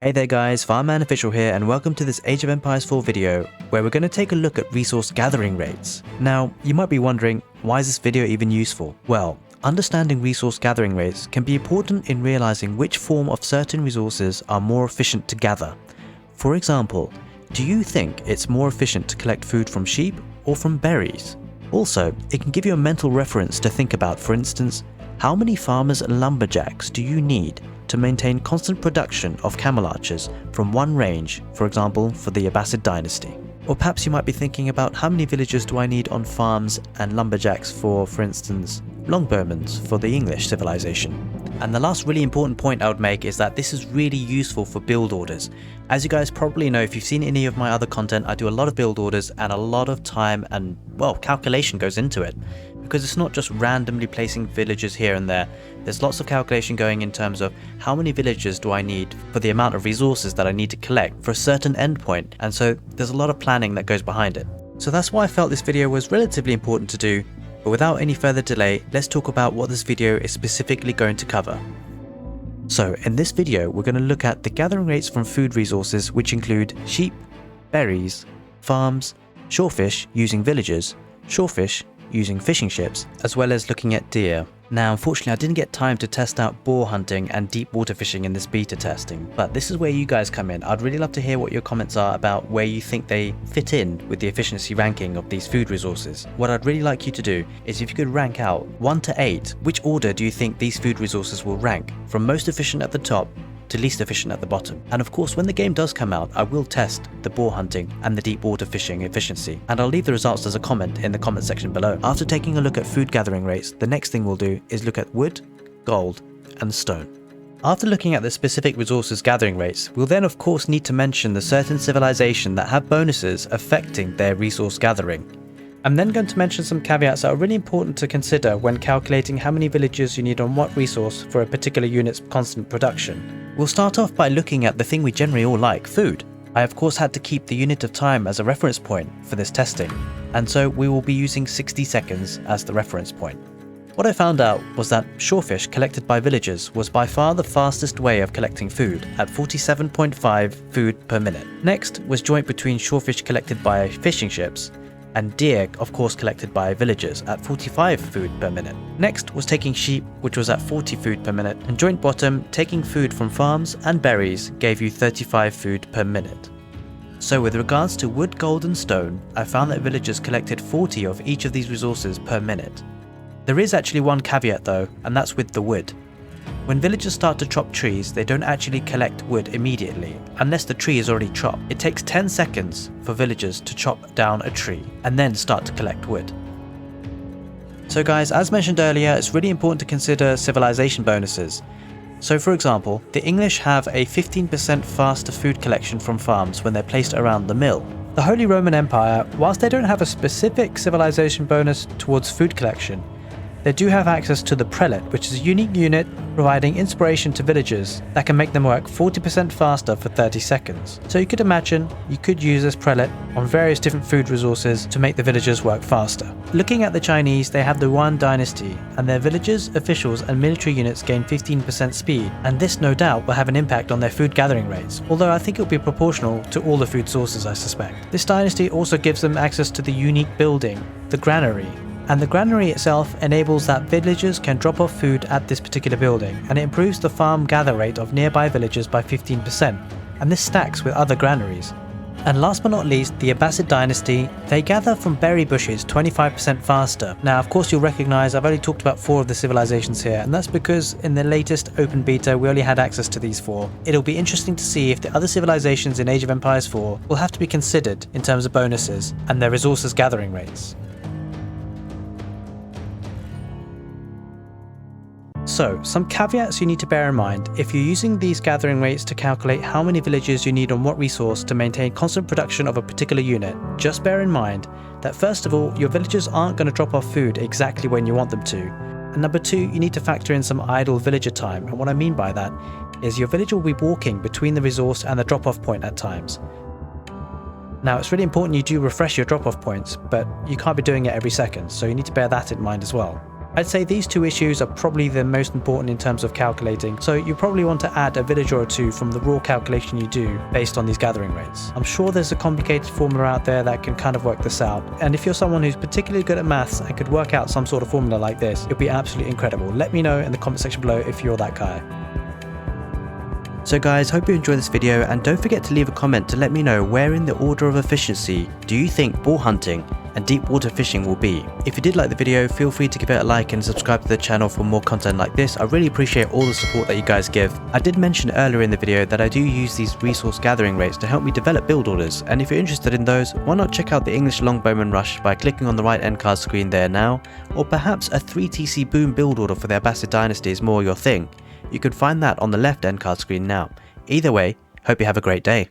Hey there guys, Farmman Official here and welcome to this Age of Empires 4 video where we're going to take a look at resource gathering rates. Now, you might be wondering, why is this video even useful? Well, understanding resource gathering rates can be important in realizing which form of certain resources are more efficient to gather. For example, do you think it's more efficient to collect food from sheep or from berries? Also, it can give you a mental reference to think about. For instance, how many farmers and lumberjacks do you need to maintain constant production of camel archers from one range, for example, for the Abbasid dynasty? Or perhaps you might be thinking about how many villagers do I need on farms and lumberjacks for instance, longbowmen for the English civilization? And the last really important point I would make is that this is really useful for build orders. As you guys probably know, if you've seen any of my other content, I do a lot of build orders and a lot of time and, well, calculation goes into it. Because it's not just randomly placing villagers here and there. There's lots of calculation going in terms of how many villagers do I need for the amount of resources that I need to collect for a certain endpoint, and so there's a lot of planning that goes behind it. So that's why I felt this video was relatively important to do, but without any further delay, let's talk about what this video is specifically going to cover. So in this video, we're going to look at the gathering rates from food resources, which include sheep, berries, farms, shorefish using villagers, shorefish using fishing ships, as well as looking at deer. Now, unfortunately, I didn't get time to test out boar hunting and deep water fishing in this beta testing, but this is where you guys come in. I'd really love to hear what your comments are about where you think they fit in with the efficiency ranking of these food resources. What I'd really like you to do is, if you could rank out 1 to 8, which order do you think these food resources will rank, from most efficient at the top to least efficient at the bottom? And of course, when the game does come out, I will test the boar hunting and the deep water fishing efficiency, and I'll leave the results as a comment in the comment section below. After taking a look at food gathering rates, the next thing we'll do is look at wood, gold, and stone. After looking at the specific resources gathering rates, we'll then of course need to mention the certain civilization that have bonuses affecting their resource gathering. I'm then going to mention some caveats that are really important to consider when calculating how many villagers you need on what resource for a particular unit's constant production. We'll start off by looking at the thing we generally all like, food. I of course had to keep the unit of time as a reference point for this testing, and so we will be using 60 seconds as the reference point. What I found out was that shorefish collected by villagers was by far the fastest way of collecting food, at 47.5 food per minute. Next was joint between shorefish collected by fishing ships, and deer of course collected by villagers at 45 food per minute. Next was taking sheep, which was at 40 food per minute, and joint bottom, taking food from farms and berries, gave you 35 food per minute. So with regards to wood, gold and stone, I found that villagers collected 40 of each of these resources per minute. There is actually one caveat though, and that's with the wood. When villagers start to chop trees, they don't actually collect wood immediately, unless the tree is already chopped. It takes 10 seconds for villagers to chop down a tree, and then start to collect wood. So guys, as mentioned earlier, it's really important to consider civilization bonuses. So for example, the English have a 15% faster food collection from farms when they're placed around the mill. The Holy Roman Empire, whilst they don't have a specific civilization bonus towards food collection, they do have access to the prelate, which is a unique unit providing inspiration to villagers that can make them work 40% faster for 30 seconds. So you could imagine you could use this prelate on various different food resources to make the villagers work faster. Looking at the Chinese, they have the Yuan dynasty, and their villagers, officials and military units gain 15% speed, and this no doubt will have an impact on their food gathering rates, although I think it will be proportional to all the food sources, I suspect. This dynasty also gives them access to the unique building, the granary, and the granary itself enables that villagers can drop off food at this particular building, and it improves the farm gather rate of nearby villages by 15%, and this stacks with other granaries. And last but not least, the Abbasid dynasty, they gather from berry bushes 25% faster. Now of course you'll recognise I've only talked about 4 of the civilizations here, and that's because in the latest open beta we only had access to these 4. It'll be interesting to see if the other civilizations in Age of Empires 4 will have to be considered in terms of bonuses and their resources gathering rates. So, some caveats you need to bear in mind if you're using these gathering rates to calculate how many villagers you need on what resource to maintain constant production of a particular unit. Just bear in mind that first of all, your villagers aren't going to drop off food exactly when you want them to. And number 2, you need to factor in some idle villager time, and what I mean by that is your villager will be walking between the resource and the drop-off point at times. Now it's really important you do refresh your drop-off points, but you can't be doing it every second, so you need to bear that in mind as well. I'd say these two issues are probably the most important in terms of calculating, so you probably want to add a villager or two from the raw calculation you do based on these gathering rates. I'm sure there's a complicated formula out there that can kind of work this out, and if you're someone who's particularly good at maths and could work out some sort of formula like this, it'd be absolutely incredible. Let me know in the comment section below if you're that guy. So guys, hope you enjoyed this video, and don't forget to leave a comment to let me know where in the order of efficiency do you think ball hunting and deep water fishing will be. If you did like the video, feel free to give it a like and subscribe to the channel for more content like this. I really appreciate all the support that you guys give. I did mention earlier in the video that I do use these resource gathering rates to help me develop build orders, and if you're interested in those, why not check out the English Longbowman Rush by clicking on the right end card screen there now, or perhaps a 3TC Boom build order for the Abbasid Dynasty is more your thing. You can find that on the left end card screen now. Either way, hope you have a great day.